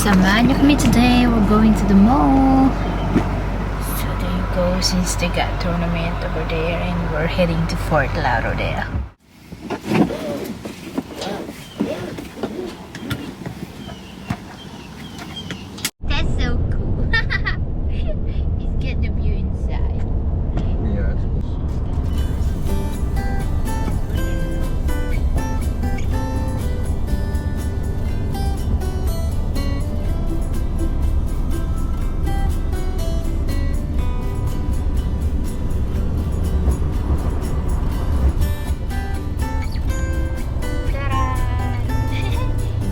Samahan niyo kami today. We're going to the mall. So there you go, since they got tournament over there and we're heading to Fort Lauderdale. That's so cool. Let's get the view inside. Yeah.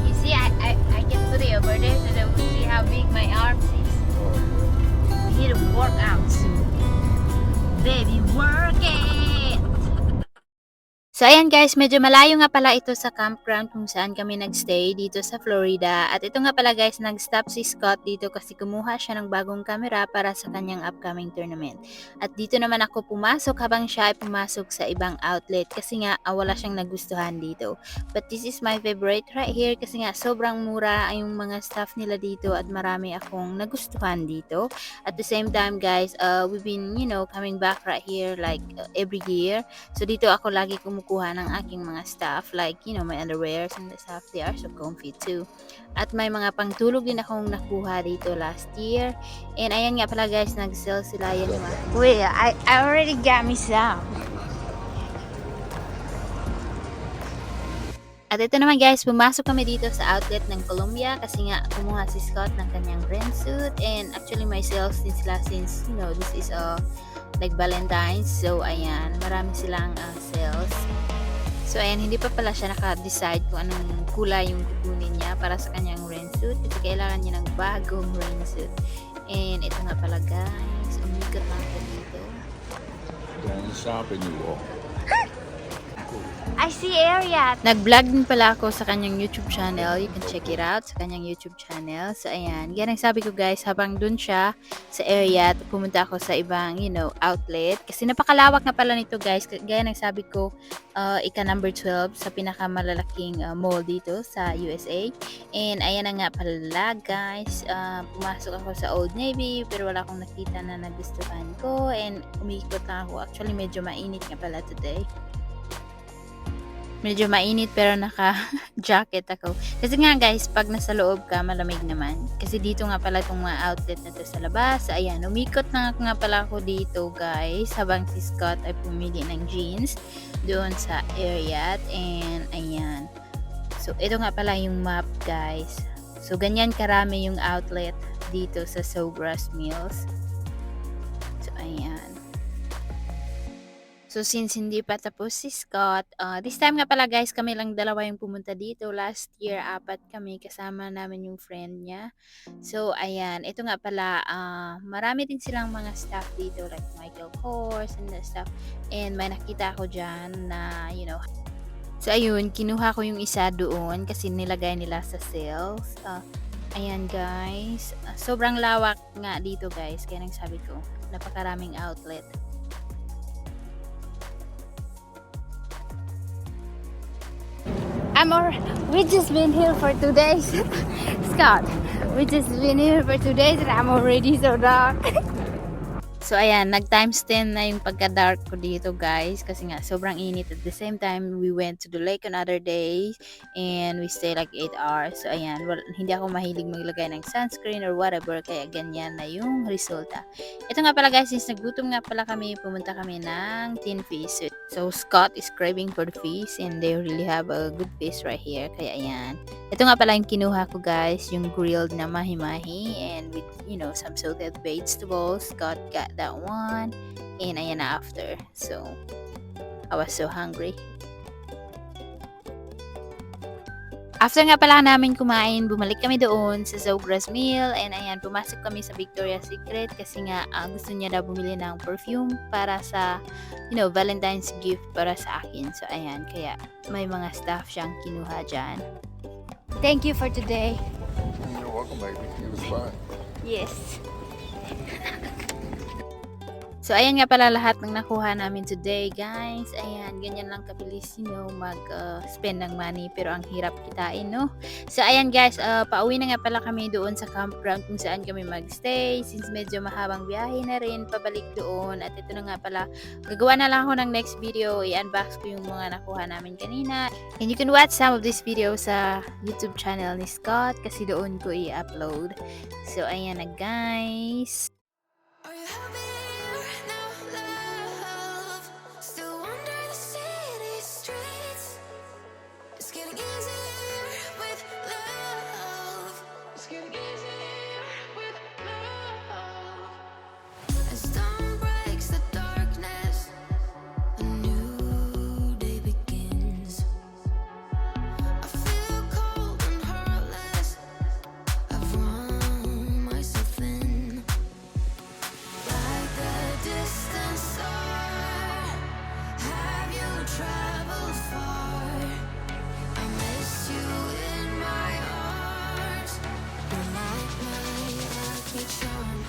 You see, I can put it over there so that we see how big my arms is. We need to work out soon. Baby, work it! So ayan guys, medyo malayo nga pala ito sa campground kung saan kami nagstay dito sa Florida. At ito nga pala guys, nag-stop si Scott dito kasi kumuha siya ng bagong camera para sa kanyang upcoming tournament. At dito naman ako pumasok habang siya ay pumasok sa ibang outlet kasi nga wala siyang nagustuhan dito. But this is my favorite right here kasi nga sobrang mura yung mga stuff nila dito at marami akong nagustuhan dito. At the same time guys, we've been coming back right here like every year. So dito ako lagi kumukuha ng aking mga stuff like my underwears and the stuff. They are so comfy too. At may mga pangtulog din akong nakuha dito last year. And ayan nga pala guys, nag-sell sila yan yung wait, I already got me some. At ito naman guys, pumasok kami dito sa outlet ng Columbia kasi nga kumuha si Scott ng kanyang suit. And actually may sales din sila since this is like Valentine's. So ayan, marami silang sales. So ayan, hindi pa pala siya naka-decide kung anong kulay yung kukunin niya para sa kanyang suit kasi kailangan niya ng bagong suit. And ito nga pala guys, umikot lang ako dito. Don't stop and you walk. I see area. Nag-vlog din pala ako sa kanyang YouTube channel. You can check it out sa kanyang YouTube channel. So, ayan. Yan ang sabi ko guys, habang dun siya sa area, pumunta ako sa ibang, outlet. Kasi napakalawak na pala nito guys. Gaya ng sabi ko, ika number 12 sa pinakamalalaking mall dito sa USA. And ayan na nga pala guys. Pumasok ako sa Old Navy, pero wala akong nakita na nagustuhan ko. And umikot lang ako. Actually, medyo mainit nga pala today. Medyo mainit pero naka-jacket ako. Kasi nga guys, pag nasa loob ka, malamig naman. Kasi dito nga pala itong mga outlet na to sa labas. Ayan, umikot na nga pala ako dito guys. Habang si Scott ay pumili ng jeans doon sa area. And ayan. So, ito nga pala yung map guys. So, ganyan karami yung outlet dito sa Sawgrass Mills. So, ayan. So, since hindi pa tapos si Scott, this time nga pala guys, kami lang dalawa yung pumunta dito. Last year, 4 kami, kasama namin yung friend niya. So, ayan, ito nga pala, marami din silang mga staff dito, like Michael Kors and that stuff. And may nakita ako dyan na, So, ayun, kinuha ko yung isa doon kasi nilagay nila sa sales. Ayan guys, sobrang lawak nga dito guys, kaya nang sabi ko, napakaraming outlet. We just been here for 2 days. Scott, we just been here for 2 days and I'm already so dark. So ayan, nag times 10 na yung pagka-dark ko dito guys kasi nga sobrang init. At the same time, we went to the lake on other days and we stay like 8 hours. So ayan, hindi ako mahilig maglagay ng sunscreen or whatever kaya ganyan na yung resulta. Ito nga pala guys, since nagutom nga pala kami, pumunta kami ng Tin Fish. So Scott is craving for the fish and they really have a good fish right here. Kaya ayan. Ito nga pala yung kinuha ko guys, yung grilled na mahi-mahi and with some sauteed vegetables. Scott got that one and ayan na after. So I was so hungry. After nga pala namin kumain, bumalik kami doon sa Sawgrass Mill and ayan, pumasok kami sa Victoria's Secret kasi nga gusto niya daw bumili ng perfume para sa Valentine's gift para sa akin. So ayan, kaya may mga stuff siyang kinuha dyan. Thank you for today. You're welcome, baby. It was fun. Yes. So, ayan nga pala lahat ng nakuha namin today, guys. Ayan, ganyan lang kabilis, mag-spend ng money. Pero ang hirap kitain, no? So, ayan, guys. Pauwi na nga pala kami doon sa campground kung saan kami magstay. Since medyo mahabang biyahe na rin, pabalik doon. At ito na nga pala, gagawa na lang ako ng next video. I-unbox ko yung mga nakuha namin kanina. And you can watch some of this video sa YouTube channel ni Scott kasi doon ko i-upload. So, ayan na, guys. Are you happier now, love? Still wander the city streets. It's getting easier with love. It's getting easier with love. As dawn breaks the darkness, a new day begins. I feel cold and heartless. I've run myself thin. Like the distant star, have you traveled far? I miss you in my arms. You're like my lucky charm.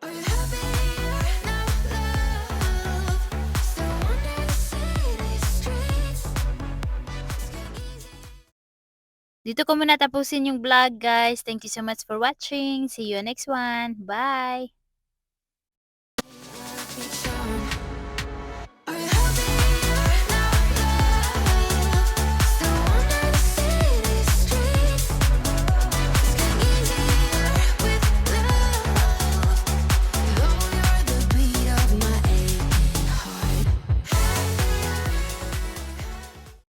Are you happier now, love? Still wander the city streets. It's getting easy. Dito ko muna tapusin yung vlog, guys. Thank you so much for watching. See you next one. Bye! Lucky charm.